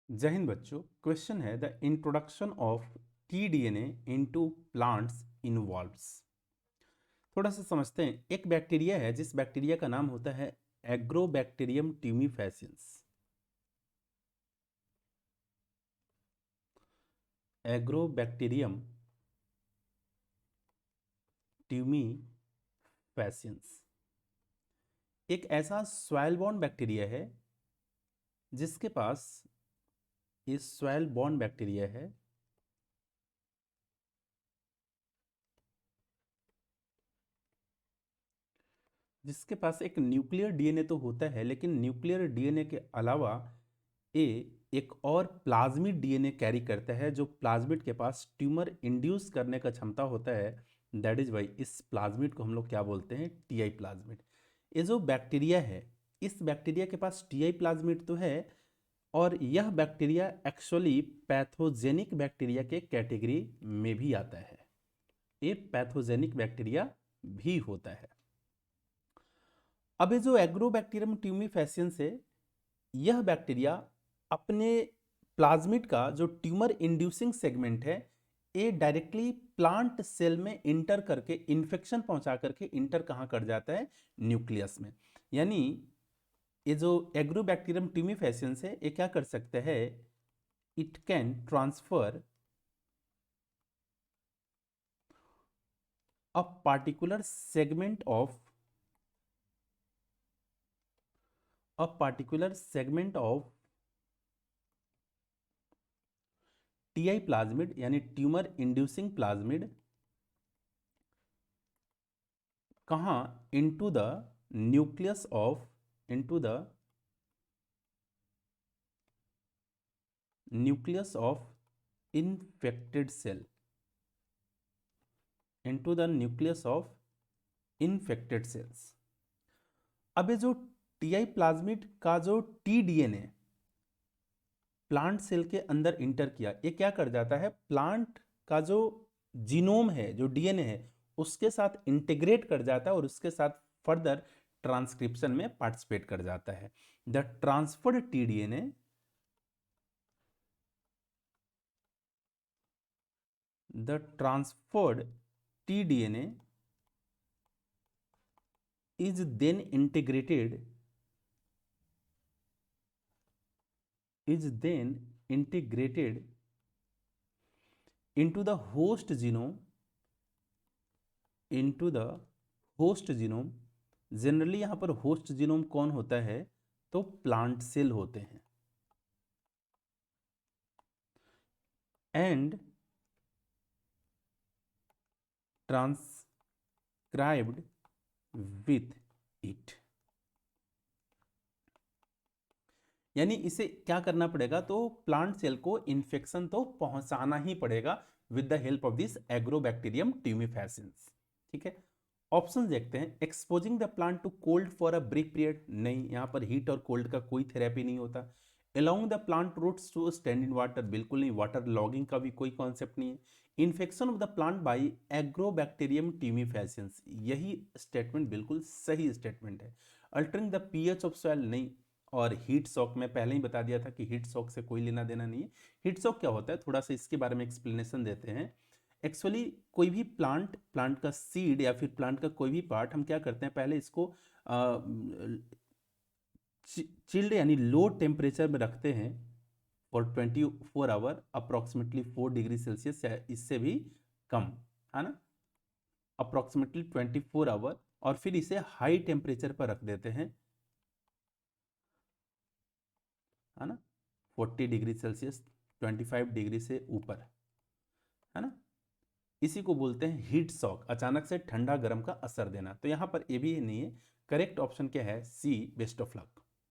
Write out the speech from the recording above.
जय हिंद बच्चों। क्वेश्चन है the introduction of T-DNA into plants involves. थोड़ा सा समझते हैं। एक बैक्टीरिया है जिस बैक्टीरिया का नाम होता है एग्रोबैक्टीरियम ट्यूमीफैसियंस। एग्रोबैक्टीरियम ट्यूमीफैसियंस एक ऐसा सॉइल बॉर्न बैक्टीरिया है जिसके पास ये सॉइल बॉर्न बैक्टीरिया है जिसके पास एक न्यूक्लियर डीएनए तो होता है, लेकिन न्यूक्लियर डीएनए के अलावा ये एक और प्लाज्मिड डीएनए कैरी करता है, जो प्लाज्मिड के पास ट्यूमर इंड्यूस करने का क्षमता होता है। दैट इज वाई इस प्लाज्मिड को हम लोग क्या बोलते हैं? TI plasmid. ये जो बैक्टीरिया है, इस बैक्टीरिया के पास टीआई प्लाज्मिड तो है, और यह बैक्टीरिया एक्चुअली पैथोजेनिक बैक्टीरिया के कैटेगरी में भी आता है। ये पैथोजेनिक बैक्टीरिया भी होता है। अब ये जो एग्रोबैक्टीरियम ट्यूमीफैसियंस है, यह बैक्टीरिया अपने प्लाज्मिड का जो ट्यूमर इंड्यूसिंग सेगमेंट है, ये डायरेक्टली प्लांट सेल में इंटर करके इन्फेक्शन पहुंचा करके इंटर कहाँ कर जाता है? न्यूक्लियस में। यानी ये जो एग्रोबैक्टीरियम ट्यूमीफैसियंस है, ये क्या कर सकते हैं? It can transfer a particular segment of TI plasmid यानी ट्यूमर इंड्यूसिंग प्लाज्मिड कहाँ? Into the nucleus of infected cell, into the nucleus of infected cells. अब ये जो टीआई प्लाज्मिड का जो टीडीएनए प्लांट सेल के अंदर इंटर किया, ये क्या कर जाता है? प्लांट का जो जीनोम है, जो डीएनए है, उसके साथ इंटीग्रेट कर जाता है और उसके साथ फर्दर ट्रांसक्रिप्शन में पार्टिसिपेट कर जाता है। The transferred T-DNA the transferred tDNA is then integrated into the host genome generally यहां पर होस्ट जीनोम कौन होता है? तो प्लांट सेल होते हैं। एंड ट्रांसक्राइब्ड विथ इट, यानी इसे क्या करना पड़ेगा? तो प्लांट सेल को इन्फेक्शन तो पहुंचाना ही पड़ेगा with the help of this agrobacterium tumefaciens. ठीक है, ऑप्शन देखते हैं। Exposing the plant to cold for a brief period, नहीं, यहां पर हीट और कोल्ड का कोई थेरेपी नहीं होता। Allowing the plant roots to stand in water, बिल्कुल नहीं, वाटर लॉगिंग का भी कोई कॉन्सेप्ट नहीं है। Infection of the plant by agrobacterium tumefaciens, यही स्टेटमेंट बिल्कुल सही स्टेटमेंट है। Altering the pH of soil, नहीं। और हीट शॉक, मैं पहले ही बता दिया था कि हीट शॉक से कोई लेना देना नहीं है। हीट शॉक क्या होता है, थोड़ा सा इसके बारे में एक्सप्लेनेशन देते हैं। एक्चुअली कोई भी प्लांट का सीड या फिर प्लांट का कोई भी पार्ट हम क्या करते हैं? पहले इसको चिल्ड यानी लो टेम्परेचर में रखते हैं for 24 hour, approximately 4 degree Celsius या इससे भी कम, है ना, अप्रोक्सीमेटली 24 आवर, और फिर इसे हाई टेम्परेचर पर रख देते हैं, है ना, 40 डिग्री सेल्सियस, 25 डिग्री से ऊपर, है ना। इसी को बोलते हैं हीट शॉक, अचानक से ठंडा गर्म का असर देना। तो यहां पर ये भी नहीं है। करेक्ट ऑप्शन क्या है? सी, बेस्ट ऑफ लक।